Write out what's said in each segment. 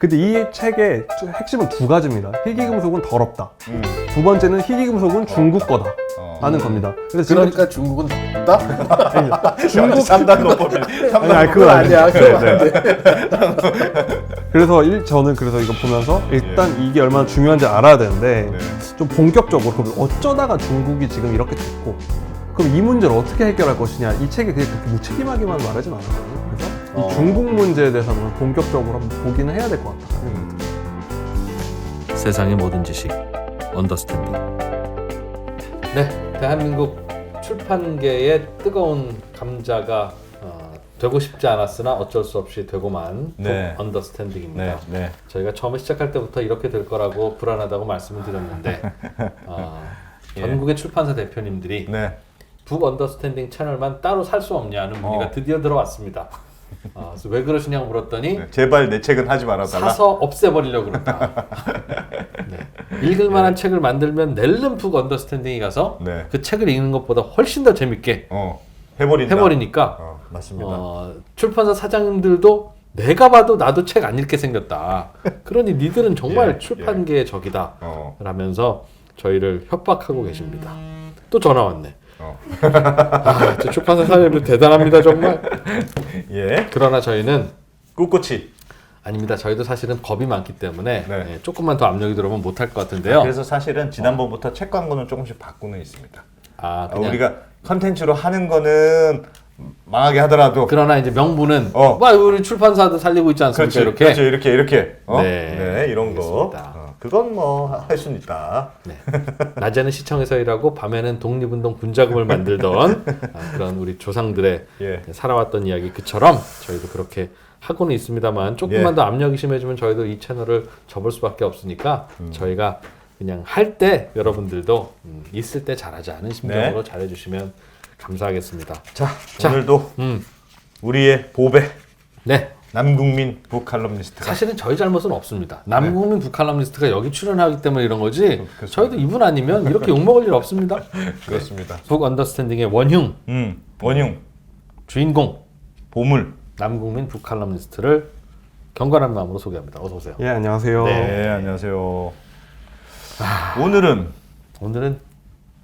근데 이 책의 핵심은 두 가지입니다. 희귀금속은 더럽다. 두 번째는 희귀금속은 중국 거다. 하는 겁니다. 그래서 그러니까 중국은 덥다? 중국 3단 논법이 아니 그건 아니야. 그건 그래서 저는 그래서 이거 보면서 일단 이게 얼마나 중요한지 알아야 되는데 좀 본격적으로 그럼 어쩌다가 중국이 지금 이렇게 됐고 그럼 이 문제를 어떻게 해결할 것이냐 이 책이 그렇게 무책임하게만 말하진 않아요. 그래서 이 중국 문제에 대해서 한번 본격적으로 한번 보기는 해야 될 것 같다. 세상의 모든 지식 언더스탠딩. 네, 대한민국 출판계의 뜨거운 감자가 되고 싶지 않았으나 어쩔 수 없이 되고만 네. 언더스탠딩입니다. 네, 네. 저희가 처음에 시작할 때부터 이렇게 될 거라고 불안하다고 말씀을 드렸는데 전국의 출판사 대표님들이 네. 북 언더스탠딩 채널만 따로 살 수 없냐는 문의가 드디어 들어왔습니다. 그래서 왜 그러시냐고 물었더니 제발 내 책은 하지 말아달라. 사서 없애버리려고 그런다. 네. 읽을 만한 책을 만들면 낼름 북 언더스탠딩이 가서 네. 그 책을 읽는 것보다 훨씬 더 재밌게 해버린다. 해버리니까 맞습니다. 출판사 사장님들도 내가 봐도 나도 책 안 읽게 생겼다. 그러니 니들은 정말 예, 출판계의 적이다. 라면서 저희를 협박하고 계십니다. 또 전화 왔네. 저 출판사 사장님들 대단합니다 정말. 예. 그러나 저희는 꿋꿋이. 아닙니다. 저희도 사실은 겁이 많기 때문에 네. 조금만 더 압력이 들어오면 못할 것 같은데요. 그래서 사실은 지난번부터 책 광고는 조금씩 바꾸는 있습니다. 그냥 우리가 컨텐츠로 하는 거는 망하게 하더라도 그러나 이제 명분은 어. 우리 출판사도 살리고 있지 않습니까? 이렇게. 그렇죠. 이렇게. 네. 이런 거. 알겠습니다. 그건 뭐 할 수는 있다. 네. 낮에는 시청에서 일하고 밤에는 독립운동 군자금을 만들던 그런 우리 조상들의 살아왔던 이야기 그처럼 저희도 그렇게 하고는 있습니다만 조금만 더 압력이 심해지면 저희도 이 채널을 접을 수밖에 없으니까 저희가 그냥 할 때 여러분들도 있을 때 잘하자는 심정으로 잘해주시면 감사하겠습니다. 자 오늘도 우리의 보배 네. 남국민 북칼럼니스트가 사실은 저희 잘못은 없습니다. 남국민 북칼럼니스트가 여기 출연하기 때문에 이런 거지 저희도 이분 아니면 이렇게 욕먹을 일 없습니다. 그렇습니다. 북 언더스탠딩의 원흉 원흉 주인공 보물 남국민 북칼럼니스트를 경건한 마음으로 소개합니다. 어서 오세요. 예 안녕하세요. 네 안녕하세요. 오늘은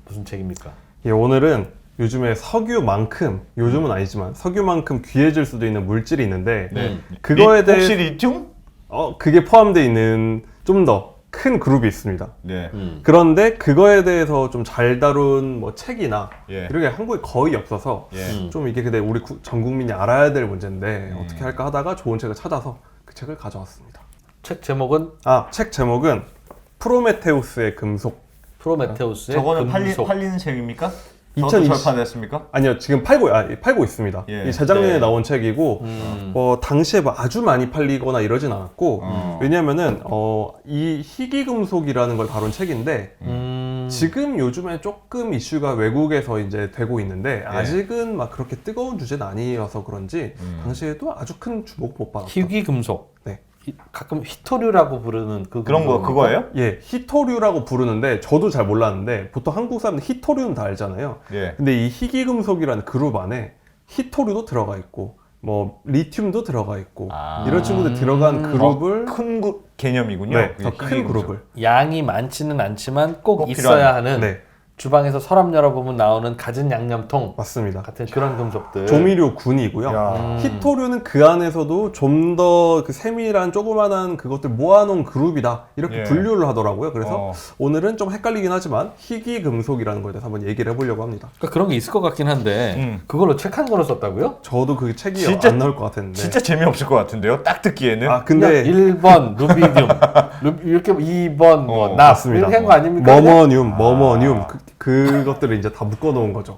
무슨 책입니까? 예 오늘은 요즘에 석유만큼 요즘은 아니지만 석유만큼 귀해질 수도 있는 물질이 있는데 그거에 대해 혹시 리튬? 그게 포함되어 있는 좀 더 큰 그룹이 있습니다. 네. 그런데 그거에 대해서 좀 잘 다룬 뭐 책이나 이런 게 한국에 거의 없어서 좀 이게 근데 우리 전 국민이 알아야 될 문제인데 어떻게 할까 하다가 좋은 책을 찾아서 그 책을 가져왔습니다. 책 제목은 책 제목은 프로메테우스의 금속. 프로메테우스의 저거는 금속. 팔리는 책입니까? 2020 절판됐습니까? 아니요 지금 팔고 있습니다. 이 재작년에 나온 책이고 뭐 당시에 뭐 아주 많이 팔리거나 이러진 않았고 왜냐면은 이 희귀금속이라는 걸 다룬 책인데 지금 요즘에 조금 이슈가 외국에서 이제 되고 있는데 아직은 막 그렇게 뜨거운 주제는 아니어서 그런지 당시에도 아주 큰 주목 못 받았다. 희귀금속. 네. 가끔 휘토류라고 부르는 그런 거 그거예요? 예, 히토류라고 부르는데 저도 잘 몰랐는데 보통 한국 사람들 히토류는 다 알잖아요. 근데 이 희귀금속이라는 그룹 안에 히토류도 들어가 있고 뭐 리튬도 들어가 있고 이런 친구들 들어간 그룹을 큰 개념이군요. 네, 더 큰 그룹을 양이 많지는 않지만 꼭 있어야 하는 주방에서 서랍 열어보면 나오는 갖은 양념통 맞습니다. 같은 그런 금속들 조미료군이고요. 히토류는 그 안에서도 좀 더 그 세밀한 조그만한 그것들 모아놓은 그룹이다 이렇게 분류를 하더라고요. 그래서 오늘은 좀 헷갈리긴 하지만 희귀금속이라는 거에 대해서 한번 얘기를 해보려고 합니다. 그러니까 그런 게 있을 것 같긴 한데 그걸로 책 한 권을 썼다고요? 저도 그 책이 진짜- 안 나올 것 같았는데 진짜 재미없을 것 같은데요. 딱 듣기에는. 근데 1번 루비dium 이렇게 2번 뭐 납 맞습니다. 이렇게 한 거 아닙니까? 머머늄 그것들을 이제 다 묶어놓은 거죠.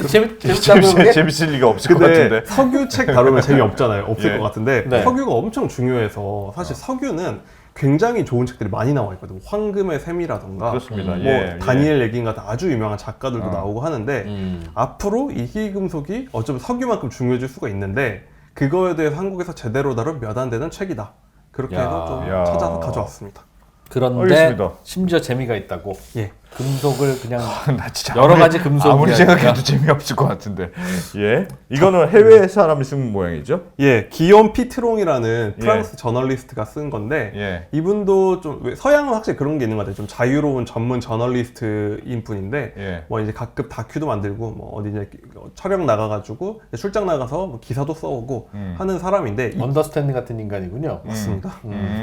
재밌다고요? 재밌을 리가 없을 것 근데 같은데. 석유책 다루면 재미없잖아요. 없을 것 같은데 네. 석유가 엄청 중요해서 사실 석유는 굉장히 좋은 책들이 많이 나와 있거든요. 황금의 샘이라던가 그렇습니다. 뭐 다니엘 예긴 같은 아주 유명한 작가들도 나오고 하는데 음. 앞으로 이 희귀금속이 어쩌면 석유만큼 중요해질 수가 있는데 그거에 대해서 한국에서 제대로 다룬 몇 안 되는 책이다. 그렇게 해서 좀 야. 찾아서 가져왔습니다. 그런데 알겠습니다. 심지어 재미가 있다고. 예. 금속을 그냥 나 진짜 여러 가지 금속 아무리 이야기가. 생각해도 재미없을 것 같은데. 예. 이거는 해외 사람이 쓴 모양이죠? 예, 기욤 피트롱이라는 프랑스 저널리스트가 쓴 건데 예. 이분도 좀 서양은 확실히 그런 게 있는 것 같아요. 좀 자유로운 전문 저널리스트인 분인데 예. 뭐 이제 가끔 다큐도 만들고 뭐 어디 이제 촬영 나가가지고 출장 나가서 뭐 기사도 써오고 하는 사람인데 언더스탠딩 같은 인간이군요. 맞습니다.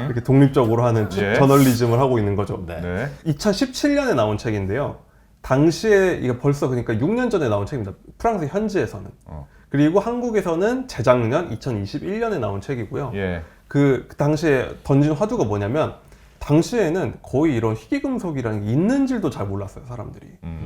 이렇게 독립적으로 하는 예. 저널리즘을 하고 있는 거죠. 네. 네. 2017년에 나온 책인데요. 당시에 이게 벌써 그러니까 6년 전에 나온 책입니다. 프랑스 현지에서는. 그리고 한국에서는 재작년 2021년에 나온 책이고요. 예. 그 당시에 던진 화두가 뭐냐면 당시에는 거의 이런 희귀금속이라는 게 있는지도 잘 몰랐어요, 사람들이.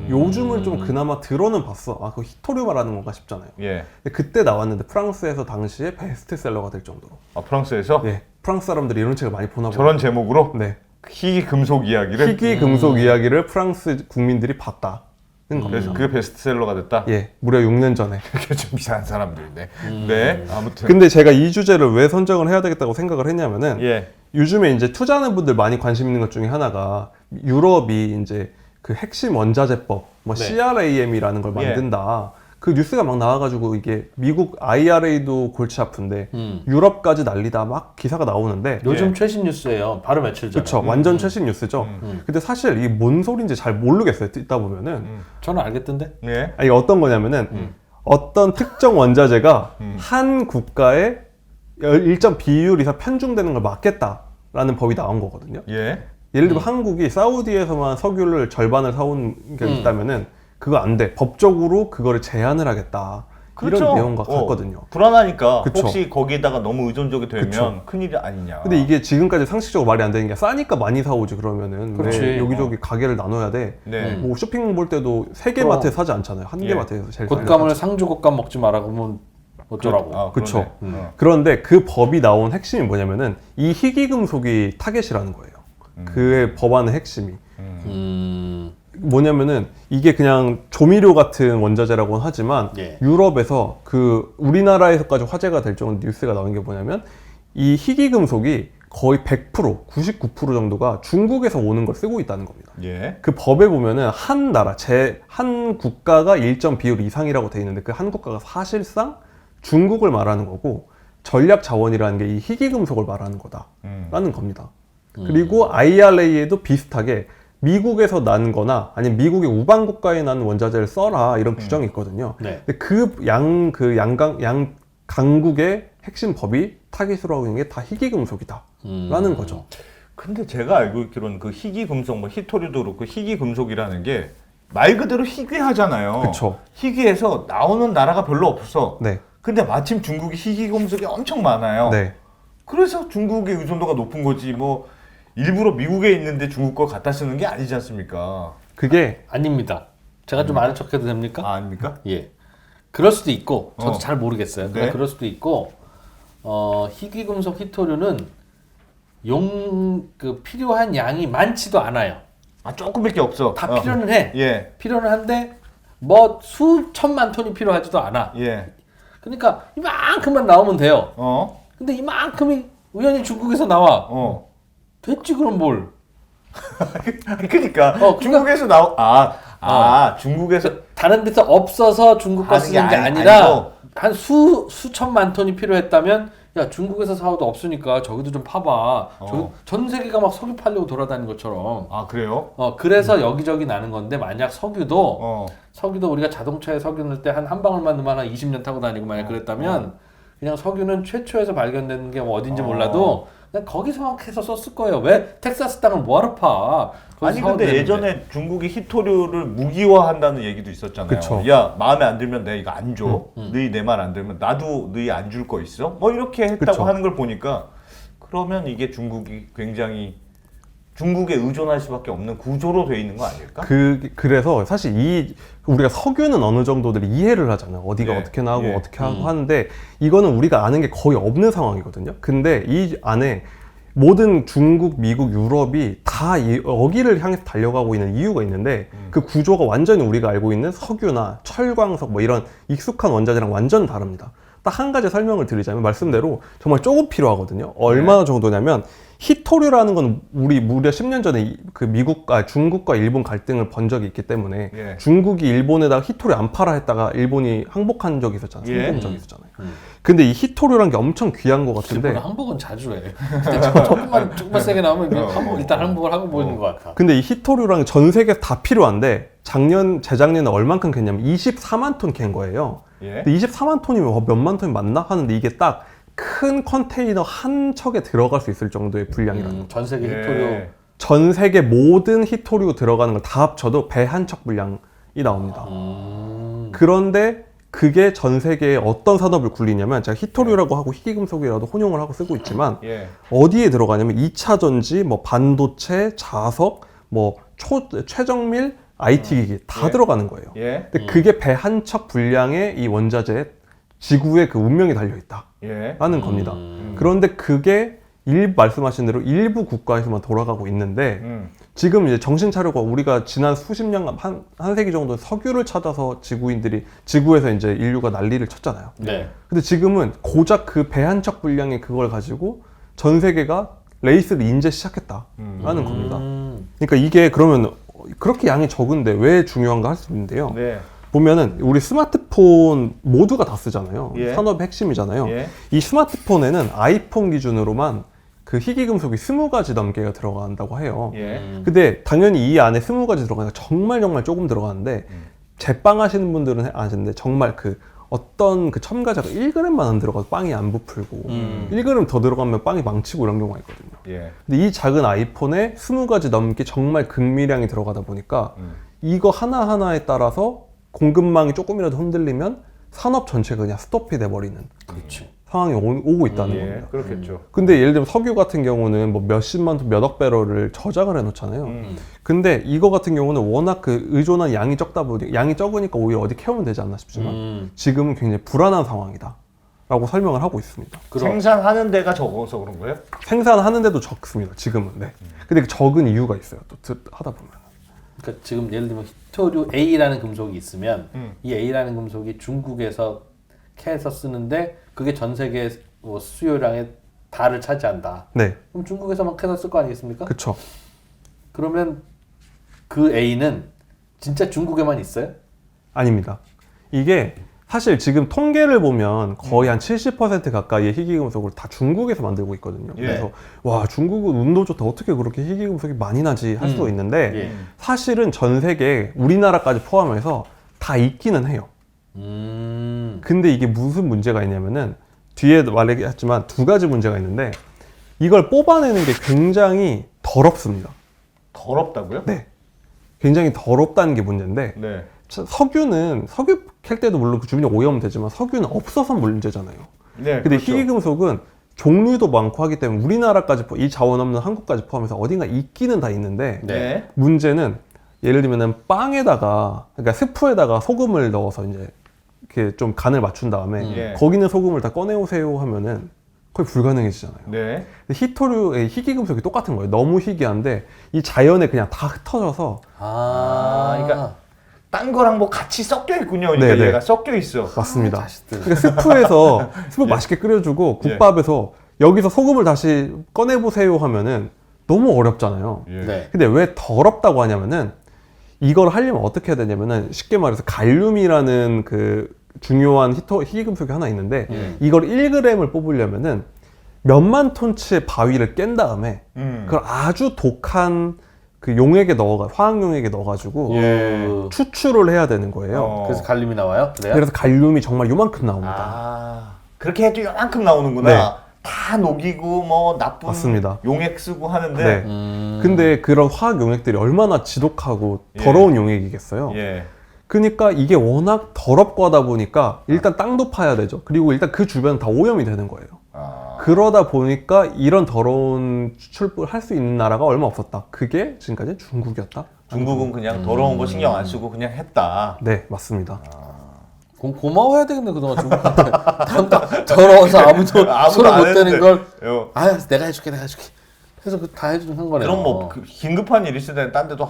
요즘은 좀 그나마 들어는 봤어. 아, 그거 히토류 말하는 건가 싶잖아요. 예. 근데 그때 나왔는데 프랑스에서 당시에 베스트셀러가 될 정도로. 아, 프랑스에서 예, 프랑스 사람들이 이런 책을 많이 보나 봐요. 저런 제목으로 네. 희귀 금속 이야기를 희귀금속 이야기를 프랑스 국민들이 봤다는 겁니다. 그래서 그게 베스트셀러가 됐다. 예, 무려 6년 전에. 그게 좀 이상한 사람들인데. 네. 아무튼 근데 제가 이 주제를 왜 선정을 해야 되겠다고 생각을 했냐면은 예. 요즘에 이제 투자하는 분들 많이 관심 있는 것 중에 하나가 유럽이 이제 그 핵심 원자재법, 뭐 네. CRAM이라는 걸 만든다. 그 뉴스가 막 나와가지고 이게 미국 IRA도 골치 아픈데 유럽까지 난리다 막 기사가 나오는데 요즘 예. 최신 뉴스예요. 바로 며칠 전에. 그쵸, 완전 최신 뉴스죠. 근데 사실 이게 뭔 소리인지 잘 모르겠어요. 듣다 보면은. 저는 알겠던데. 예. 이게 어떤 거냐면은 어떤 특정 원자재가 한 국가에 일정 비율 이상 편중되는 걸 막겠다라는 법이 나온 거거든요. 예. 예를 들면 한국이 사우디에서만 석유를 절반을 사온 게 있다면은 그거 안 돼. 법적으로 그거를 제한을 하겠다. 그렇죠. 이런 내용과 같거든요. 불안하니까 그쵸. 혹시 거기에다가 너무 의존적이 되면 그쵸. 큰일이 아니냐. 근데 이게 지금까지 상식적으로 말이 안 되는 게 싸니까 많이 사오지 그러면은 그렇지. 왜 여기저기 가게를 나눠야 돼. 네. 뭐 쇼핑 볼 때도 세 개 마트에 사지 않잖아요. 한 개 예. 마트에서 제일 곶감을 상주 곶감 먹지 마라 그러면 어쩌라고. 아, 그쵸. 그러네. 그런데 그 법이 나온 핵심이 뭐냐면은 이 희귀금속이 타겟이라는 거예요. 그의 법안의 핵심이. 뭐냐면은 이게 그냥 조미료 같은 원자재라고는 하지만 예. 유럽에서 그 우리나라에서까지 화제가 될 정도 뉴스가 나온 게 뭐냐면 이 희귀금속이 거의 100%, 99% 정도가 중국에서 오는 걸 쓰고 있다는 겁니다. 예. 그 법에 보면은 한 나라, 한 국가가 일정 비율 이상이라고 돼 있는데 그 한 국가가 사실상 중국을 말하는 거고 전략 자원이라는 게 이 희귀금속을 말하는 거다라는 겁니다. 그리고 IRA에도 비슷하게 미국에서 난 거나 아니면 미국의 우방 국가에 난 원자재를 써라 이런 규정이 있거든요. 네. 근데 양 강국의 핵심 법이 타깃으로 하고 있는 게 다 희귀금속이다라는 거죠. 근데 제가 알고 있기로는 그 희귀 금속, 뭐 히토류도 그렇고 희귀 금속이라는 게 말 그대로 희귀하잖아요. 그쵸. 희귀해서 나오는 나라가 별로 없어. 네. 근데 마침 중국이 희귀 금속이 엄청 많아요. 네. 그래서 중국의 의존도가 높은 거지. 뭐 일부러 미국에 있는데 중국 걸 갖다 쓰는 게 아니지 않습니까? 그게 아닙니다. 제가 좀 아는 척해도 됩니까? 아, 아닙니까? 예. 그럴 수도 있고 저도 어. 잘 모르겠어요. 네. 그럴 수도 있고 희귀금속 히토류는 그 필요한 양이 많지도 않아요. 아, 조금밖에 없어. 다 필요는 해. 예. 필요는 한데 뭐 수천만 톤이 필요하지도 않아. 예. 그러니까 이만큼만 나오면 돼요. 어? 근데 이만큼이 우연히 중국에서 나와. 어. 됐지 그럼 뭘? 그러니까 그러니까- 중국에서 중국에서 다른 데서 없어서 중국 거 하는 게 쓰는 게 아니고. 아니라 한 수천만 톤이 필요했다면 야 중국에서 사와도 없으니까 저기도 좀 파봐. 전 세계가 막 석유 팔려고 돌아다니는 것처럼. 아, 그래요? 그래서 여기저기 나는 건데 만약 석유도 어. 우리가 자동차에 석유 넣을 때 한 방울만 넣으면 한 20년 타고 다니고 만약 그랬다면 그냥 석유는 최초에서 발견되는 게 뭐 어딘지 몰라도 그냥 거기서 해서 썼을 거예요. 왜 텍사스 땅을 뭐하러 파? 아니 사와도 근데 되는데. 예전에 중국이 히토류를 무기화한다는 얘기도 있었잖아요. 그쵸. 야, 마음에 안 들면 내가 이거 안 줘. 너희 내 말 안 들면 나도 너희 안 줄 거 있어? 뭐 이렇게 했다고 그쵸. 하는 걸 보니까 그러면 이게 중국이 굉장히 중국에 의존할 수밖에 없는 구조로 돼 있는 거 아닐까? 그래서 사실 우리가 석유는 어느 정도들 이해를 하잖아요. 어디가 예, 어떻게 나오고 예. 어떻게 하고 하는데 이거는 우리가 아는 게 거의 없는 상황이거든요. 근데 이 안에 모든 중국, 미국, 유럽이 다 여기를 향해서 달려가고 있는 이유가 있는데 그 구조가 완전히 우리가 알고 있는 석유나 철광석 뭐 이런 익숙한 원자재랑 완전 다릅니다. 딱 한 가지 설명을 드리자면 말씀대로 정말 조금 필요하거든요. 얼마나 정도냐면 희토류라는 건 우리 무려 10년 전에 그 중국과 일본 갈등을 번 적이 있기 때문에 예. 중국이 일본에다가 희토류 안 팔아 했다가 일본이 항복한 적이 있었잖아요. 예. 항복 적이 있었잖아요. 근데 이 희토류라는 게 엄청 귀한 것 같은데 일본은 항복은 자주 해. 근데 조금만 세게 나오면 일단 항복을 하고 보이는 것 같아. 근데 이 희토류랑 전 세계에서 다 필요한데 재작년에 얼만큼 캤냐면 24만 톤 캔 거예요. 예. 근데 24만 톤이면 몇만 톤이 맞나 하는데 이게 딱 큰 컨테이너 한 척에 들어갈 수 있을 정도의 분량이라는 거죠. 전 세계 예. 희토류. 전 세계 모든 희토류 들어가는 걸 다 합쳐도 배 한 척 분량이 나옵니다. 그런데 그게 전 세계에 어떤 산업을 굴리냐면 제가 희토류라고 하고 희귀금속이라도 혼용을 하고 쓰고 있지만 예. 어디에 들어가냐면 2차 전지, 뭐 반도체, 자석, 뭐 최정밀, IT 기기 다 예. 들어가는 거예요. 예. 근데 그게 배 한 척 분량의 이 원자재에 지구의 그 운명이 달려 있다. 예. 라는 겁니다. 그런데 그게 말씀하신 대로 일부 국가에서만 돌아가고 있는데 지금 이제 정신 차려고 우리가 지난 수십 년간 한 세기 정도 석유를 찾아서 지구에서 이제 인류가 난리를 쳤잖아요. 네. 근데 지금은 고작 그 배 한 척 분량의 그걸 가지고 전 세계가 레이스를 이제 시작했다라는 겁니다. 그러니까 이게 그러면 그렇게 양이 적은데 왜 중요한가 할 수 있는데요. 네. 보면은 우리 스마트폰 모두가 다 쓰잖아요. 예. 산업의 핵심이잖아요. 예. 이 스마트폰에는 아이폰 기준으로만 그 희귀금속이 20가지 넘게가 들어간다고 해요. 예. 근데 당연히 이 안에 20가지 들어가니까 정말 조금 들어가는데 제빵 하시는 분들은 아시는데 정말 그 어떤 그 첨가자가 1g만 안 들어가도 빵이 안 부풀고 1g 더 들어가면 빵이 망치고 이런 경우가 있거든요. 예. 근데 이 작은 아이폰에 20가지 넘게 정말 극미량이 들어가다 보니까 이거 하나하나에 따라서 공급망이 조금이라도 흔들리면 산업 전체가 그냥 스톱이 돼버리는 그렇지. 상황이 오고 있다는 예. 겁니다. 그렇겠죠. 근데 예를 들면 석유 같은 경우는 뭐 몇십만 톤, 몇억 배럴을 저장을 해놓잖아요. 근데 이거 같은 경우는 워낙 그 의존한 양이 적으니까 오히려 어디 캐오면 되지 않나 싶지만 지금은 굉장히 불안한 상황이다. 라고 설명을 하고 있습니다. 생산하는 데가 적어서 그런 거예요? 생산하는데도 적습니다. 지금은. 네. 근데 그 적은 이유가 있어요. 또 하다 보면. 그러니까 지금 예를 들면 희토류 A라는 금속이 있으면 이 A라는 금속이 중국에서 캐서 쓰는데 그게 전 세계 뭐 수요량의 다를 차지한다. 네. 그럼 중국에서만 캐서 쓸 거 아니겠습니까? 그쵸. 그러면 그 A는 진짜 중국에만 있어요? 아닙니다. 이게 사실 지금 통계를 보면 거의 한 70% 가까이의 희귀금속을 다 중국에서 만들고 있거든요. 예. 그래서 와 중국은 운도 좋다 어떻게 그렇게 희귀금속이 많이 나지 할 수도 있는데 예. 사실은 전 세계에 우리나라까지 포함해서 다 있기는 해요. 근데 이게 무슨 문제가 있냐면은 뒤에 말했지만 두 가지 문제가 있는데 이걸 뽑아내는 게 굉장히 더럽습니다. 더럽다고요? 네. 굉장히 더럽다는 게 문제인데 네. 석유 캘 때도 물론 그 주변에 오염은 되지만 석유는 없어서 문제잖아요. 네. 근데 그렇죠. 희귀금속은 종류도 많고 하기 때문에 우리나라까지 이 자원 없는 한국까지 포함해서 어딘가 있기는 다 있는데 네. 문제는 예를 들면은 빵에다가 그러니까 스프에다가 소금을 넣어서 이제 이렇게 좀 간을 맞춘 다음에 예. 거기 있는 소금을 다 꺼내오세요 하면은 거의 불가능해지잖아요. 네. 근데 희귀금속이 똑같은 거예요. 너무 희귀한데 이 자연에 그냥 다 흩어져서 그러니까 딴 거랑 뭐 같이 섞여 있군요. 그러니까 네네. 얘가 섞여 있어. 맞습니다. 자식들. 그러니까 스프에서 스프 맛있게 끓여주고 국밥에서 여기서 소금을 다시 꺼내보세요 하면은 너무 어렵잖아요. 예. 네. 근데 왜 더럽다고 하냐면은 이걸 하려면 어떻게 해야 되냐면은 쉽게 말해서 갈륨이라는 그 중요한 희귀금속이 하나 있는데 이걸 1g을 뽑으려면은 몇만 톤치의 바위를 깬 다음에 그걸 아주 독한 그 화학 용액에 넣어가지고 예. 추출을 해야 되는 거예요. 그래서 갈륨이 나와요? 그래요? 그래서 갈륨이 정말 요만큼 나옵니다. 그렇게 해도 요만큼 나오는구나. 네. 다 녹이고 뭐 나쁜 맞습니다. 용액 쓰고 하는데. 네. 근데 그런 화학 용액들이 얼마나 지독하고 더러운 용액이겠어요. 예. 그러니까 이게 워낙 더럽고 하다 보니까 일단 땅도 파야 되죠. 그리고 일단 그 주변은 다 오염이 되는 거예요. 그러다 보니까 이런 더러운 추출을 할 수 있는 나라가 얼마 없었다. 그게 지금까지 중국이었다. 중국은 그냥 더러운 거 신경 안 쓰고 그냥 했다. 네, 맞습니다. 고마워해야 되겠네 그동안 중국한테. 더러워서 아무도 손을 못 대는 걸. 내가 해줄게. 그래서 다 해주는 거네요. 그럼 뭐 긴급한 일 있을 때는 딴 데도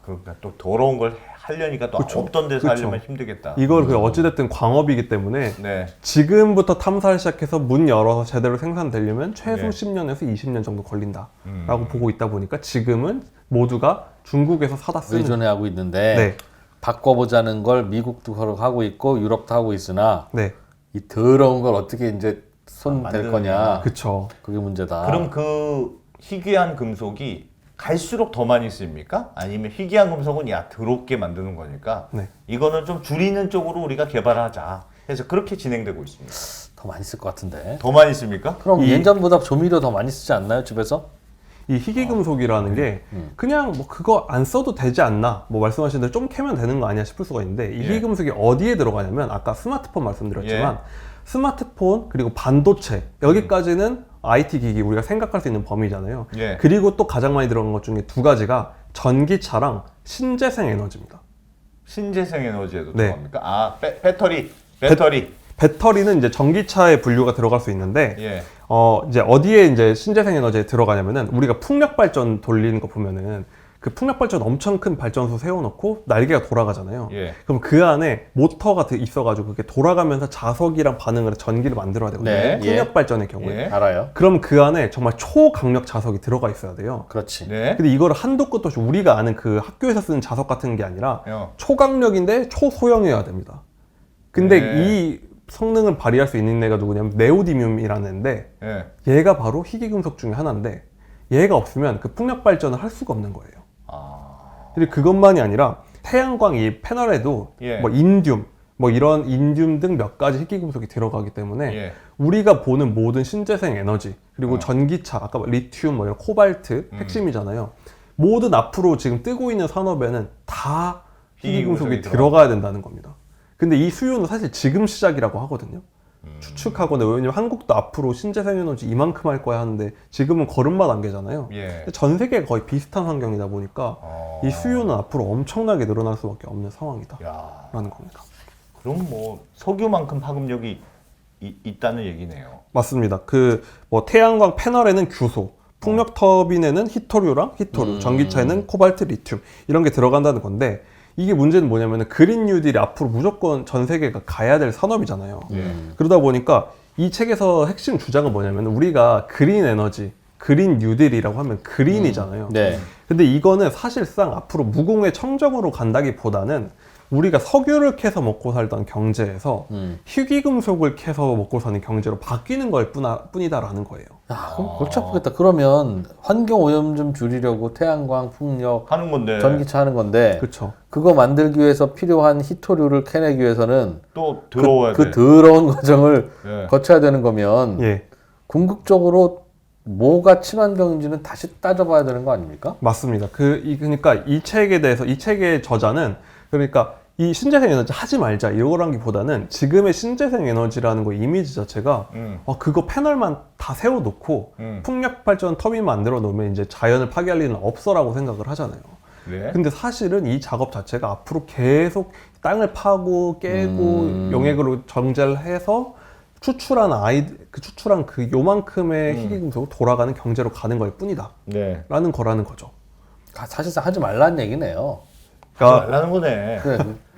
그러니까 또 더러운 걸 하려니까 또 그쵸. 없던 데서 그쵸. 하려면 힘들겠다. 이걸 그 어찌됐든 광업이기 때문에 네. 지금부터 탐사를 시작해서 문 열어서 제대로 생산되려면 최소 네. 10년에서 20년 정도 걸린다라고 보고 있다 보니까 지금은 모두가 중국에서 사다 쓰는 의존하고 있는데 네. 바꿔보자는 걸 미국도 하고 있고 유럽도 하고 있으나 네. 이 더러운 걸 어떻게 이제 손 댈 만드느냐. 거냐. 그쵸. 그게 문제다. 그럼 그 희귀한 금속이 갈수록 더 많이 쓰입니까? 아니면 희귀한 금속은 야 더럽게 만드는 거니까 네. 이거는 좀 줄이는 쪽으로 우리가 개발하자 해서 그렇게 진행되고 있습니다. 더 많이 쓸 것 같은데. 더 많이 씁니까? 그럼 예전보다 조미료 더 많이 쓰지 않나요, 집에서? 이 희귀금속이라는 게 그냥 뭐 그거 안 써도 되지 않나 뭐 말씀하신 대로 좀 캐면 되는 거 아니야 싶을 수가 있는데 이 예. 희귀금속이 어디에 들어가냐면 아까 스마트폰 말씀드렸지만 스마트폰 그리고 반도체 여기까지는 IT 기기 우리가 생각할 수 있는 범위잖아요. 예. 그리고 또 가장 많이 들어간 것 중에 두 가지가 전기차랑 신재생 에너지입니다. 신재생 에너지에도 네. 들어갑니까? 아 배터리. 배터리는 이제 전기차에 분류가 들어갈 수 있는데 예. 이제 어디에 이제 신재생 에너지에 들어가냐면은 우리가 풍력 발전 돌리는 거 보면은 그 풍력 발전 엄청 큰 발전소 세워놓고 날개가 돌아가잖아요. 예. 그럼 그 안에 모터가 있어가지고 그게 돌아가면서 자석이랑 반응을 해서 전기를 만들어야 되거든요. 네, 풍력 예. 발전의 경우에. 예. 알아요. 그럼 그 안에 정말 초강력 자석이 들어가 있어야 돼요. 그렇지. 네. 근데 이거를 한도 끝도 없이 우리가 아는 그 학교에서 쓰는 자석 같은 게 아니라 초강력인데 초소형이어야 됩니다. 근데 네. 이 성능을 발휘할 수 있는 애가 누구냐면 네오디뮴이라는 애인데 예. 얘가 바로 희귀금속 중에 하나인데 얘가 없으면 그 풍력 발전을 할 수가 없는 거예요. 그리고 그것만이 아니라 태양광 이 패널에도 예. 뭐 인듐, 뭐 이런 인듐 등 몇 가지 희귀금속이 들어가기 때문에 예. 우리가 보는 모든 신재생 에너지 그리고 전기차, 아까 리튬, 뭐 이런 코발트 핵심이잖아요. 모든 앞으로 지금 뜨고 있는 산업에는 다 희귀금속이 희귀금속이 들어가야 된다는 겁니다. 근데 이 수요는 사실 지금 시작이라고 하거든요. 추측하거나 왜냐면 한국도 앞으로 신재생 에너지 이만큼 할 거야 하는데 지금은 걸음마 단계잖아요. 예. 전 세계가 거의 비슷한 환경이다 보니까 이 수요는 앞으로 엄청나게 늘어날 수밖에 없는 상황이다 야. 라는 겁니다. 그럼 뭐 석유만큼 파급력이 있다는 얘기네요. 맞습니다. 그 뭐 태양광 패널에는 규소, 풍력 터빈에는 히토류랑 히토류, 전기차에는 코발트, 리튬 이런 게 들어간다는 건데 이게 문제는 뭐냐면 그린 뉴딜이 앞으로 무조건 전 세계가 가야 될 산업이잖아요. 그러다 보니까 이 책에서 핵심 주장은 뭐냐면 우리가 그린 에너지, 그린 뉴딜이라고 하면 그린이잖아요. 네. 근데 이거는 사실상 앞으로 무공해 청정으로 간다기보다는 우리가 석유를 캐서 먹고 살던 경제에서 희귀금속을 캐서 먹고 사는 경제로 바뀌는 걸 뿐이다라는 거예요. 야, 그럼 골치 아프겠다. 그러면 환경 오염 좀 줄이려고 태양광, 풍력, 하는 건데 전기차 하는 건데 그렇죠. 그거 만들기 위해서 필요한 히토류를 캐내기 위해서는 또 더러워야 그 돼. 더러운 과정을 예. 거쳐야 되는 거면 예, 궁극적으로 뭐가 친환경인지는 다시 따져봐야 되는 거 아닙니까? 맞습니다. 그러니까 이 책에 대해서 이 책의 저자는 그러니까 이 신재생 에너지 하지 말자 이거라기보다는 지금의 신재생 에너지라는 거 이미지 자체가 그거 패널만 다 세워놓고 풍력 발전 터빈 만들어 놓으면 이제 자연을 파괴할 일은 없어라고 생각을 하잖아요. 네. 근데 사실은 이 작업 자체가 앞으로 계속 땅을 파고 깨고 용액으로 정제를 해서 추출한 그 요만큼의 희귀금속으로 돌아가는 경제로 가는 걸 뿐이다. 네. 라는 거라는 거죠. 사실상 하지 말라는 얘기네요. 하지 말라는 거네. 그래.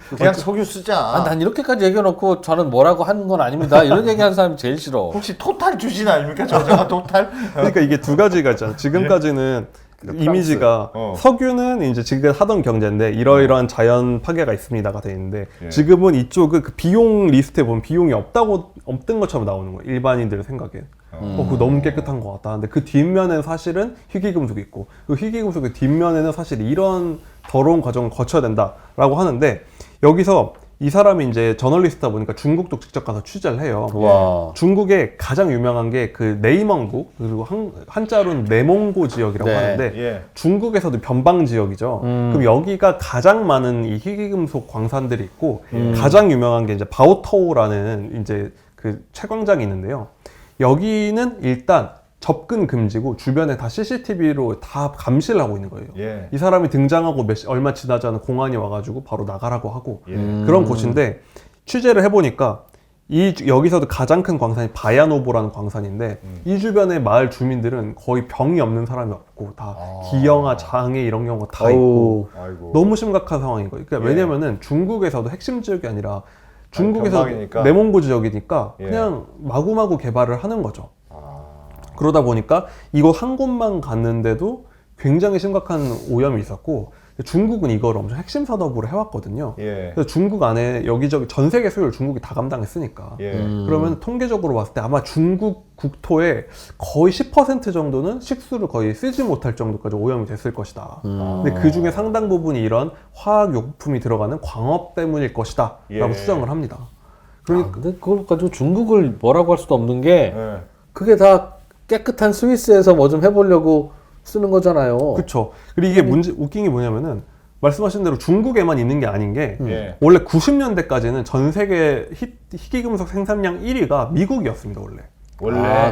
그냥 석유 쓰자. 난 이렇게까지 얘기해놓고 저는 뭐라고 하는 건 아닙니다. 이런 얘기하는 사람이 제일 싫어. 혹시 토탈 주진 아닙니까? 저자가 토탈? 그러니까 이게 두 가지가 있잖아요. 지금까지는 이미지가 석유는 이제 지금 하던 경제인데 이러이러한 자연 파괴가 있습니다가 돼 있는데 지금은 이쪽은 그 비용 리스트에 보면 비용이 없던 것처럼 나오는 거예요. 일반인들의 생각엔. 그거 너무 깨끗한 것 같다. 근데 그 뒷면에는 사실은 희귀금속이 있고 그 희귀금속의 뒷면에는 사실 이런 더러운 과정을 거쳐야 된다라고 하는데 여기서 이 사람이 이제 저널리스트다 보니까 중국도 직접 가서 취재를 해요. 와. 중국에 가장 유명한 게 그 네이멍구 그리고 한자로는 내몽고 지역이라고 네. 하는데 예. 중국에서도 변방 지역이죠. 그럼 여기가 가장 많은 이 희귀금속 광산들이 있고 가장 유명한 게 이제 바오토우라는 이제 그 채광장이 있는데요. 여기는 일단 접근 금지고 주변에 다 CCTV로 다 감시를 하고 있는 거예요. 예. 이 사람이 등장하고 얼마 지나지 않은 공안이 와가지고 바로 나가라고 하고 예. 그런 곳인데 취재를 해보니까 여기서도 가장 큰 광산이 바야노보라는 광산인데 이 주변의 마을 주민들은 거의 병이 없는 사람이 없고 다 기형아, 장애 이런 경우가 다 있고 아이고. 너무 심각한 상황인 거예요. 그러니까 예. 왜냐면은 중국에서도 핵심 지역이 아니라 중국에서 변방이니까. 내몽고 지역이니까 예. 그냥 마구마구 개발을 하는 거죠. 아. 그러다 보니까 이곳 한 곳만 갔는데도 굉장히 심각한 오염이 있었고 중국은 이걸 엄청 핵심 산업으로 해왔거든요. 예. 그래서 중국 안에 여기저기 전 세계 수요를 중국이 다 감당했으니까 예. 그러면 통계적으로 봤을 때 아마 중국 국토의 거의 10% 정도는 식수를 거의 쓰지 못할 정도까지 오염이 됐을 것이다. 근데 그 중에 상당 부분이 이런 화학용품이 들어가는 광업 때문일 것이다 라고 예. 추정을 합니다. 그러니까 근데 그걸 가지고 중국을 뭐라고 할 수도 없는 게 예. 그게 다 깨끗한 스위스에서 뭐 좀 해보려고 쓰는 거잖아요. 그렇죠. 그리고 이게 웃긴 게 뭐냐면은 말씀하신 대로 중국에만 있는 게 아닌 게 예. 원래 90년대까지는 전 세계 희귀금속 생산량 1위가 미국이었습니다. 원래.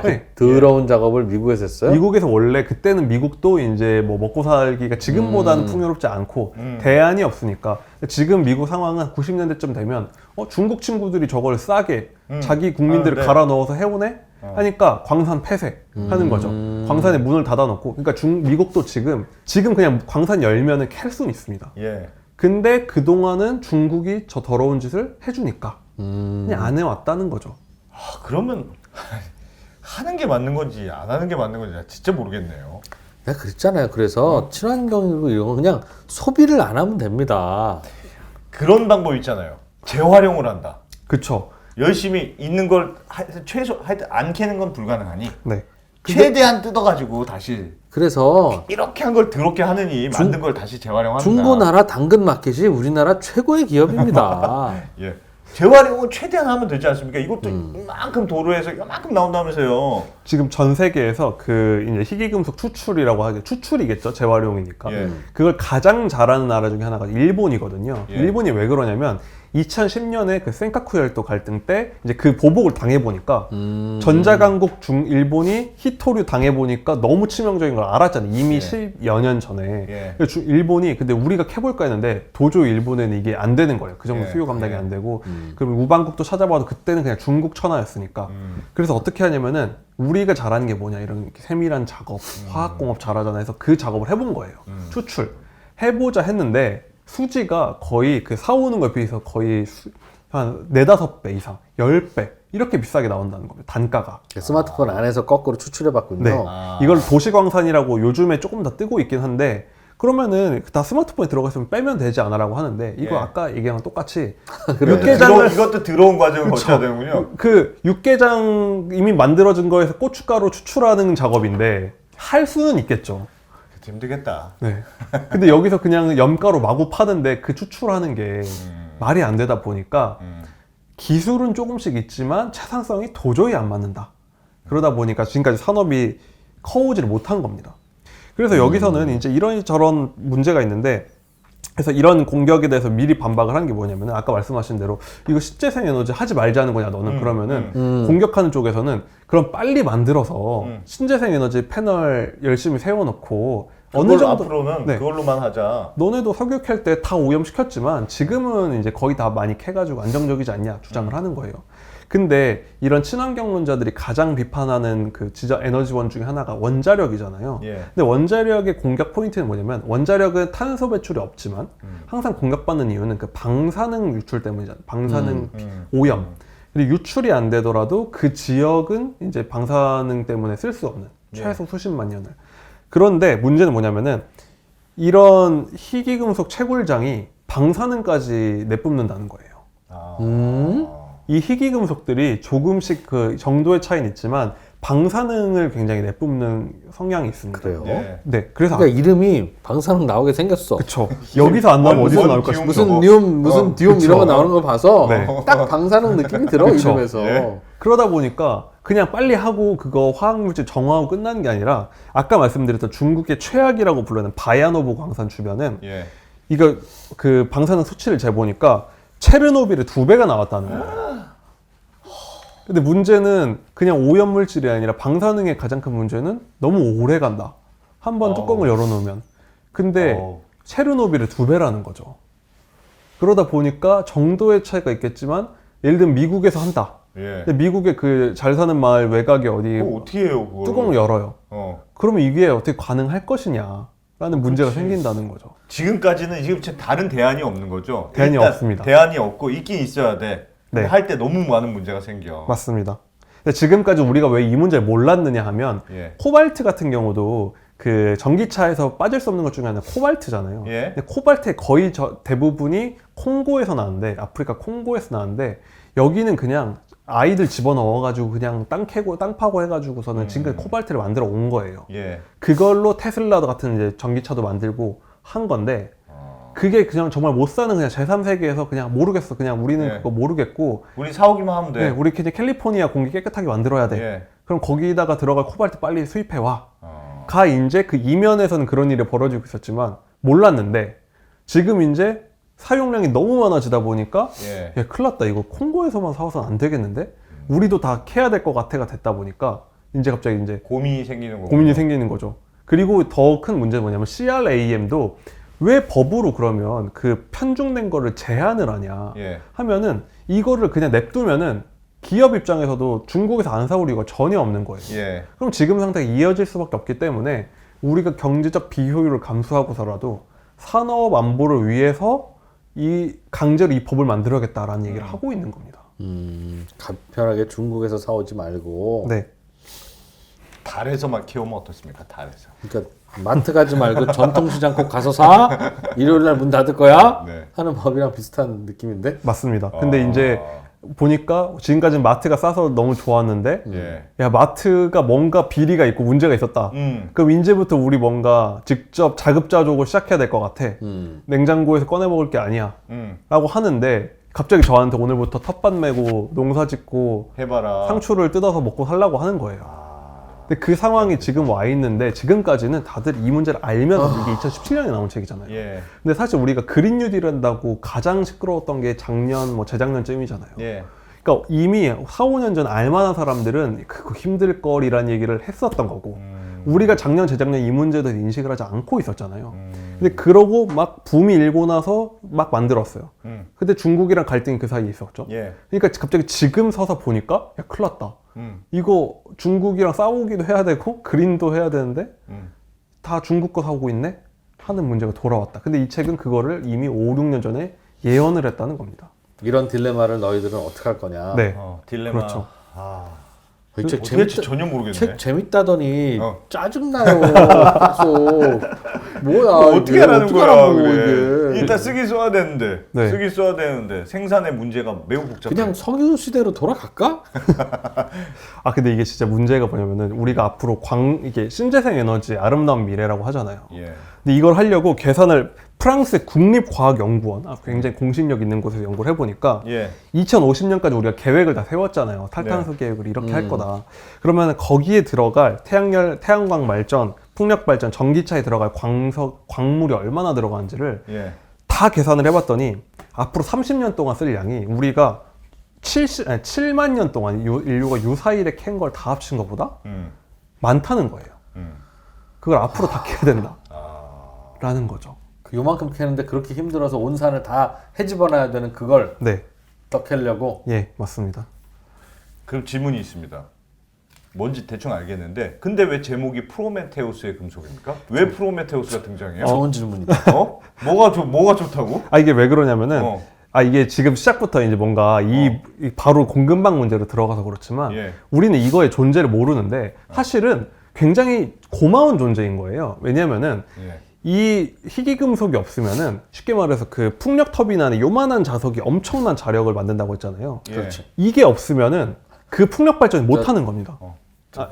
그 네. 더러운 작업을 미국에서 했어요? 미국에서 원래 그때는 미국도 이제 뭐 먹고 살기가 지금보다는 풍요롭지 않고 대안이 없으니까 지금 미국 상황은 90년대쯤 되면 중국 친구들이 저걸 싸게 자기 국민들을 네. 갈아 넣어서 해오네 하니까 광산 폐쇄하는 거죠. 광산에 문을 닫아놓고 그러니까 미국도 지금 그냥 광산 열면은 캘 수는 있습니다. 예. 근데 그동안은 중국이 저 더러운 짓을 해주니까 그냥 안 해왔다는 거죠. 아, 그러면 하는 게 맞는 건지 안 하는 게 맞는 건지 나 진짜 모르겠네요. 내가 그랬잖아요. 그래서 친환경이고 이런 거 그냥 소비를 안 하면 됩니다. 그런 방법 있잖아요. 재활용을 한다. 그쵸. 열심히 있는 걸 하여튼 안 캐는 건 불가능하니 네. 최대한 뜯어가지고 다시 그래서 이렇게 한 걸 더럽게 하느니 만든 걸 다시 재활용한다. 중고나라 당근 마켓이 우리나라 최고의 기업입니다. 예. 재활용은 최대한 하면 되지 않습니까? 이것도 이만큼 도로에서 이만큼 나온다면서요. 지금 전 세계에서 그 이제 희귀금속 추출이라고 하죠. 추출이겠죠. 재활용이니까. 예. 그걸 가장 잘하는 나라 중에 하나가 일본이거든요. 예. 일본이 왜 그러냐면 2010년에 그 센카쿠 열도 갈등 때 이제 그 보복을 당해보니까 전자강국 일본이 히토류 당해보니까 너무 치명적인 걸 알았잖아요. 이미 예. 10여 년 전에. 예. 그래서 일본이 근데 우리가 캐볼까 했는데 도저히 일본에는 이게 안 되는 거예요. 그 정도 예. 수요 감당이 예. 안 되고. 그럼 우방국도 찾아봐도 그때는 그냥 중국 천하였으니까. 그래서 어떻게 하냐면은 우리가 잘하는 게 뭐냐 이런 세밀한 작업, 화학공업 잘하잖아 해서 그 작업을 해본 거예요. 추출. 해보자 했는데 수지가 거의 그 사오는 거에 비해서 거의 한 4-5배 이상, 10배 이렇게 비싸게 나온다는 겁니다. 단가가. 스마트폰 안에서 거꾸로 추출해봤군요. 네. 이걸 도시광산이라고 요즘에 조금 더 뜨고 있긴 한데 그러면은 다 스마트폰에 들어가 있으면 빼면 되지 않아라고 하는데 이거 예. 아까 얘기랑 똑같이 이것도 들어온 과정을 거쳐야 되는군요. 그 육개장 이미 만들어진 거에서 고춧가루 추출하는 작업인데 할 수는 있겠죠. 힘들겠다. 네. 근데 여기서 그냥 염가루 마구 파는데 그 추출하는 게 말이 안 되다 보니까 기술은 조금씩 있지만 채상성이 도저히 안 맞는다. 그러다 보니까 지금까지 산업이 커오지를 못한 겁니다. 그래서 여기서는 이제 이런저런 문제가 있는데 그래서 이런 공격에 대해서 미리 반박을 한 게 뭐냐면은 아까 말씀하신 대로 이거 신재생 에너지 하지 말자는 거냐 너는 그러면은 공격하는 쪽에서는 그럼 빨리 만들어서 신재생 에너지 패널 열심히 세워놓고 어느 정도 앞으로는 네. 그걸로만 하자. 너네도 석유 캘 때 다 오염시켰지만 지금은 이제 거의 다 많이 캐가지고 안정적이지 않냐 주장을 하는 거예요. 근데 이런 친환경론자들이 가장 비판하는 그 에너지원 중에 하나가 원자력이잖아요. 예. 근데 원자력의 공격 포인트는 뭐냐면 원자력은 탄소 배출이 없지만 항상 공격받는 이유는 그 방사능 유출 때문이잖아요. 방사능 오염. 그리고 유출이 안 되더라도 그 지역은 이제 방사능 때문에 쓸 수 없는 최소 수십만 년을. 그런데 문제는 뭐냐면은 이런 희귀금속 채굴장이 방사능까지 내뿜는다는 거예요. 이 희귀금속들이 조금씩 그 정도의 차이는 있지만 방사능을 굉장히 내뿜는 성향이 있습니다. 그래요? 네. 네, 그래서 그러니까 이름이 방사능 나오게 생겼어. 그쵸. 여기서 안 나오면 어디서 나올까 싶어요. 무슨 뉴움, 무슨 듀움 그쵸. 이런 거 나오는 거 봐서 네. 딱 방사능 느낌이 들어 그쵸. 이름에서. 예. 그러다 보니까 그냥 빨리 하고 그거 화학물질 정화하고 끝나는 게 아니라 아까 말씀드렸던 중국의 최악이라고 불리는 바야노보 광산 주변은 예. 이거 그 방사능 수치를 재보니까 체르노빌의 2배가 나왔다는 거예요. 근데 문제는 그냥 오염물질이 아니라 방사능의 가장 큰 문제는 너무 오래 간다. 한번 뚜껑을 열어놓으면. 근데 체르노빌의 2배라는 거죠. 그러다 보니까 정도의 차이가 있겠지만 예를 들면 미국에서 한다. 예. 근데 미국의 그 잘 사는 마을 외곽에 어디 그거 어떻게 해요, 그걸? 뚜껑을 열어요. 그러면 이게 어떻게 가능할 것이냐라는 문제가 생긴다는 거죠. 지금까지는 지금 다른 대안이 없는 거죠? 대안이 일단 없습니다. 대안이 없고 있긴 있어야 돼. 근데 네. 할 때 너무 많은 문제가 생겨. 맞습니다. 근데 지금까지 우리가 왜 이 문제를 몰랐느냐 하면 예. 코발트 같은 경우도 그 전기차에서 빠질 수 없는 것 중에 하나는 코발트잖아요. 예. 근데 코발트의 거의 대부분이 콩고에서 나는데, 아프리카 콩고에서 나는데, 여기는 그냥 아이들 집어넣어가지고 그냥 땅 파고 해가지고서는 지금까지 코발트를 만들어 온 거예요. 예. 그걸로 테슬라 같은 이제 전기차도 만들고 한 건데, 그게 그냥 정말 못 사는 그냥 제3세계에서 그냥 모르겠어. 그냥 우리는 예. 그거 모르겠고, 우리 사오기만 하면 돼. 네, 우리 그냥 캘리포니아 공기 깨끗하게 만들어야 돼. 예. 그럼 거기다가 들어갈 코발트 빨리 수입해 와. 가 이제 그 이면에서는 그런 일이 벌어지고 있었지만 몰랐는데 지금 이제 사용량이 너무 많아지다 보니까 예. 야, 큰일 났다. 이거 콩고에서만 사와서는 안 되겠는데? 우리도 다 캐야 될 것 같아가 됐다 보니까 이제 갑자기 이제 고민이 생기는 거고. 고민이 생기는 거죠. 그리고 더 큰 문제는 뭐냐면 CRAM도 왜 법으로 그러면 그 편중된 거를 제한을 하냐 예. 하면은 이거를 그냥 냅두면은 기업 입장에서도 중국에서 안 사올 이유가 전혀 없는 거예요. 예. 그럼 지금 상태가 이어질 수밖에 없기 때문에 우리가 경제적 비효율을 감수하고서라도 산업 안보를 위해서 이 강제로 이 법을 만들어야겠다라는 얘기를 하고 있는 겁니다. 간편하게 중국에서 사오지 말고. 네. 달에서만 키우면 어떻습니까? 달에서. 그러니까 마트 가지 말고 전통시장 꼭 가서 사. 일요일 날 문 닫을 거야. 네. 하는 법이랑 비슷한 느낌인데. 맞습니다. 근데 이제 보니까 지금까지는 마트가 싸서 너무 좋았는데 예. 야 마트가 뭔가 비리가 있고 문제가 있었다. 그럼 이제부터 우리 뭔가 직접 자급자족을 시작해야 될 것 같아. 냉장고에서 꺼내 먹을 게 아니야. 라고 하는데 갑자기 저한테 오늘부터 텃밭 메고 농사 짓고 해봐라. 상추를 뜯어서 먹고 살라고 하는 거예요. 근데 그 상황이 지금 와 있는데 지금까지는 다들 이 문제를 알면서 이게 2017년에 나온 책이잖아요. 예. 근데 사실 우리가 그린 뉴딜 한다고 가장 시끄러웠던 게 작년 뭐 재작년쯤이잖아요. 예. 그러니까 이미 4, 5년 전 알만한 사람들은 그거 힘들 거리라는 얘기를 했었던 거고 우리가 작년 재작년 이 문제에 대해서 인식을 하지 않고 있었잖아요. 근데 그러고 막 붐이 일고 나서 막 만들었어요. 근데 중국이랑 갈등이 그 사이에 있었죠. 예. 그러니까 갑자기 지금 서서 보니까 야 큰일 났다. 이거 중국이랑 싸우기도 해야 되고 그린도 해야 되는데 다 중국 거 사오고 있네? 하는 문제가 돌아왔다. 근데 이 책은 그거를 이미 5, 6년 전에 예언을 했다는 겁니다. 이런 딜레마를 너희들은 어떻게 할 거냐. 네. 딜레마. 그렇죠. 이 책 어떻게 재밌다, 전혀 모르겠네. 책 재밌다더니 짜증나요. 계속 뭐야 어떻게 이게, 하라는 어떻게 거야, 하라고 그래. 이게. 일단 쓰기 써야 되는데. 네. 쓰기 써야 되는데 생산의 문제가 매우 복잡해. 그냥 석유 시대로 돌아갈까? 아 근데 이게 진짜 문제가 뭐냐면은 우리가 앞으로 이게 신재생 에너지 아름다운 미래라고 하잖아요. 예. 근데 이걸 하려고 계산을 프랑스의 국립과학연구원, 굉장히 공신력 있는 곳에서 연구를 해보니까 예. 2050년까지 우리가 계획을 다 세웠잖아요. 탈탄소 계획을 이렇게 할 거다. 그러면 거기에 들어갈 태양광 발전, 풍력 발전, 전기차에 들어갈 광물이 얼마나 들어가는지를 예. 다 계산을 해봤더니 앞으로 30년 동안 쓸 양이 우리가 7만 년 동안 인류가 유사일에 캔 걸 다 합친 것보다 많다는 거예요. 그걸 앞으로 다 캐야 된다. 라는 거죠. 요만큼 캐는데 그렇게 힘들어서 온 산을 다 헤집어놔야 되는 그걸 네. 더 캐려고. 예, 맞습니다. 그럼 질문이 있습니다. 뭔지 대충 알겠는데 근데 왜 제목이 프로메테우스의 금속입니까? 왜 프로메테우스가 등장해요? 좋은 질문이다. 뭐가 좋다고? 이게 왜 그러냐면은 이게 지금 시작부터 이제 뭔가 이 바로 공급망 문제로 들어가서 그렇지만 예. 우리는 이거의 존재를 모르는데 사실은 굉장히 고마운 존재인 거예요. 왜냐면은 예. 이 희귀금속이 없으면은 쉽게 말해서 그 풍력 터빈 안에 요만한 자석이 엄청난 자력을 만든다고 했잖아요. 예. 그렇지. 이게 없으면 그 풍력 발전이 못 하는 겁니다.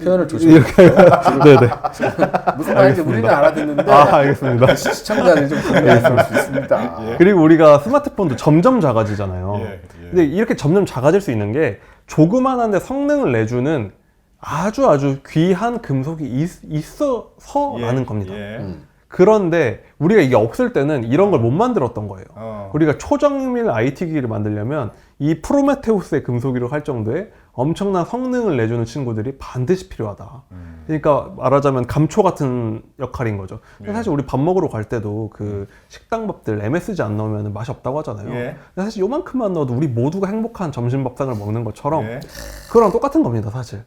표현을 조심해. 네네. 무슨 말인지 우리는 알아듣는데 알겠습니다. 시청자들이 좀 불리할 수 있습니다. 그리고 우리가 스마트폰도 점점 작아지잖아요. 예. 근데 이렇게 점점 작아질 수 있는 게 조그만한데 성능을 내주는 아주 귀한 금속이 있어서라는 겁니다. 예. 그런데 우리가 이게 없을 때는 이런 걸 못 만들었던 거예요. 우리가 초정밀 IT 기기를 만들려면 이 프로메테우스의 금속이라고 할 정도의 엄청난 성능을 내주는 친구들이 반드시 필요하다. 그러니까 말하자면 감초 같은 역할인 거죠. 근데 사실 우리 밥 먹으러 갈 때도 그 식당 밥들 MSG 안 넣으면 맛이 없다고 하잖아요. 근데 사실 요만큼만 넣어도 우리 모두가 행복한 점심밥상을 먹는 것처럼 그거랑 똑같은 겁니다, 사실.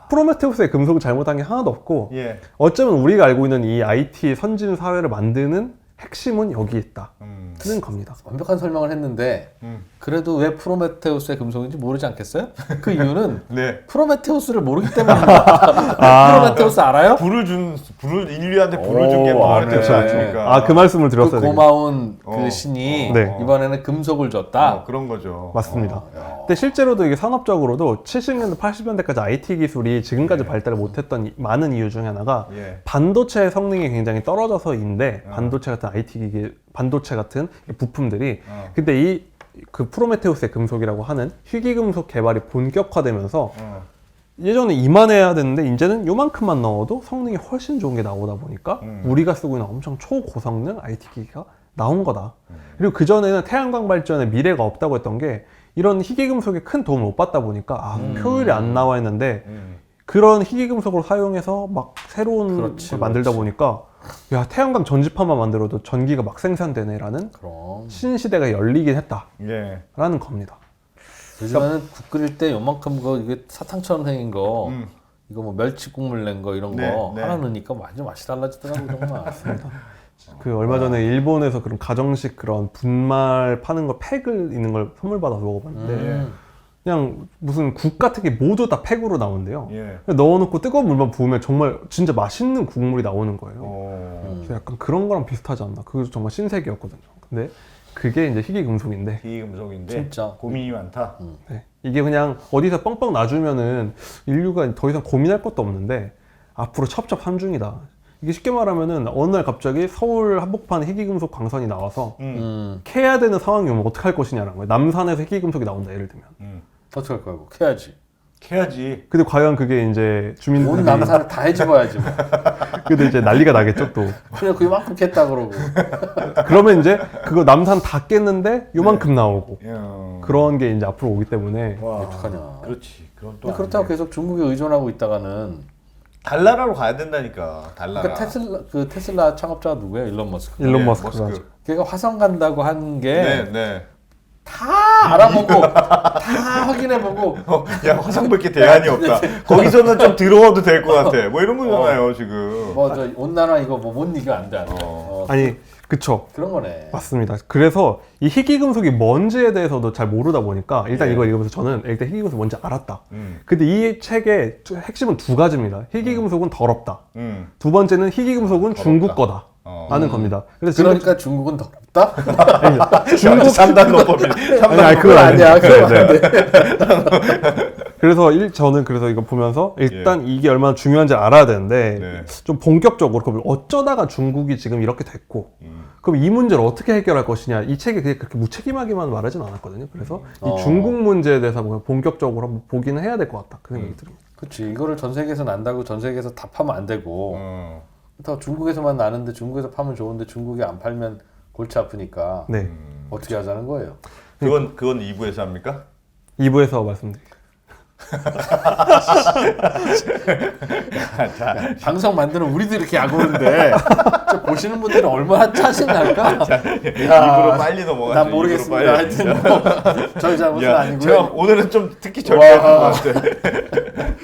프로메테우스의 금속을 잘못한 게 하나도 없고 어쩌면 우리가 알고 있는 이 IT 선진 사회를 만드는 핵심은 여기 있다는 겁니다. 완벽한 설명을 했는데 그래도 왜 프로메테우스의 금속인지 모르지 않겠어요? 그 이유는 프로메테우스를 모르기 때문입니다. 프로메테우스 알아요? 인류한테 불을 준 게 프로메테우스 아닙니까? 그 말씀을 드렸어요. 그 고마운 그 신이 이번에는 금속을 줬다. 그런 거죠. 맞습니다. 근데 실제로도 이게 산업적으로도 70년대, 80년대까지 IT 기술이 지금까지 발달을 못했던 많은 이유 중에 하나가 반도체의 성능이 굉장히 떨어져서인데 반도체 같은 IT 기기, 반도체 같은 부품들이 근데 그 프로메테우스의 금속이라고 하는 희귀금속 개발이 본격화되면서 예전에 이만해야 되는데 이제는 요만큼만 넣어도 성능이 훨씬 좋은 게 나오다 보니까 우리가 쓰고 있는 엄청 초고성능 IT 기기가 나온 거다. 그리고 그전에는 태양광 발전에 미래가 없다고 했던 게 이런 희귀금속에 큰 도움을 못 받다 보니까 효율이 안 나와 있는데 그런 희귀금속을 사용해서 막 새로운 걸 만들다 보니까 야, 태양광 전지판만 만들어도 전기가 막 생산되네라는 신시대가 열리긴 했다라는 겁니다. 요즘에는 국 끓일 때 요만큼 이게 사탕처럼 생긴 거 이거 뭐 멸치 국물 낸 거 이런 거 하나 넣으니까 완전 맛이 달라지더라고요. 정말. 맞습니다. 그 얼마 전에 일본에서 그런 가정식 그런 분말 파는 거 팩을 있는 걸 선물 받아서 먹어봤는데 그냥 무슨 국 같은 게 모두 다 팩으로 나온대요. 넣어놓고 뜨거운 물만 부으면 정말 진짜 맛있는 국물이 나오는 거예요. 그래서 약간 그런 거랑 비슷하지 않나. 그게 정말 신세계였거든요. 근데 그게 이제 희귀금속인데. 진짜 고민이 많다. 이게 그냥 어디서 뻥뻥 놔주면은 인류가 더 이상 고민할 것도 없는데 앞으로 첩첩산중이다. 이게 쉽게 말하면은 어느 날 갑자기 서울 한복판에 희귀금속 광선이 나와서 캐야 되는 상황이 오면 어떻게 할 것이냐라는 거예요. 남산에서 희귀금속이 나온다 예를 들면. 어떻게 할 거야? 캐야지. 근데 과연 그게 이제 주민들이 온 남산을 다 해집어야지. 뭐. 근데 이제 난리가 나겠죠 또. 그냥 그만큼 캤다 그러고. 그러면 이제 그거 남산 다 깼는데 요만큼 나오고 그런 게 이제 앞으로 오기 때문에 어떡하냐. 그렇지. 그럼 또 그렇다고 계속 중국에 의존하고 있다가는 달나라로 가야 된다니까. 달나라. 그러니까 테슬라 창업자가 누구야? 일론 머스크. 일론 머스크가 걔가 화성 간다고 한 게 다 알아보고 다 확인해보고 야 화성밖에 대안이 없다. 거기서는 좀 들어와도 될 것 같아. 뭐 이런 거잖아요 지금. 뭐 저 온난화 이거 뭐 못 이겨 안 돼. 아니 그쵸. 그런 거네. 맞습니다. 그래서 이 희귀금속이 뭔지에 대해서도 잘 모르다 보니까 일단 이걸 읽으면서 저는 일단 희귀금속이 뭔지 알았다. 근데 이 책의 핵심은 두 가지입니다. 희귀금속은 더럽다. 두 번째는 희귀금속은 중국 거다. 라는 겁니다. 그래서 그러니까 중국은 더럽다? 중국 3단 논법이. 아니 그건 아니야. 네. 그래서 저는 그래서 이거 보면서 일단 이게 얼마나 중요한지 알아야 되는데 좀 본격적으로 그럼 어쩌다가 중국이 지금 이렇게 됐고 그럼 이 문제를 어떻게 해결할 것이냐 이 책이 그렇게 무책임하게만 말하진 않았거든요. 그래서 이 중국 문제에 대해서 본격적으로 한번 보기는 해야 될 것 같다 그 생각이 듭니다. 그렇지 이거를 전 세계에서 난다고 전 세계에서 다 파면 안 되고 그렇다고 중국에서만 나는데 중국에서 파면 좋은데 중국이 안 팔면 골치 아프니까 어떻게 하자는 거예요? 그건 2부에서 합니까? 2부에서 말씀드릴게요. 방송 만드는 우리도 이렇게 약오는데 보시는 분들은 얼마나 짜증날까? 입으로 빨리 넘어가죠. 난 모르겠습니다. 하여튼 뭐 저희 잘못은 아니고요. 오늘은 좀 특히 절묘한 것 같아.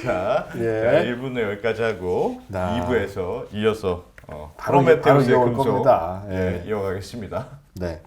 자, 예. 1부는 여기까지 하고 2부에서 이어서 바로 프로메테우스의 이어올 금속 겁니다. 이어가겠습니다. 네.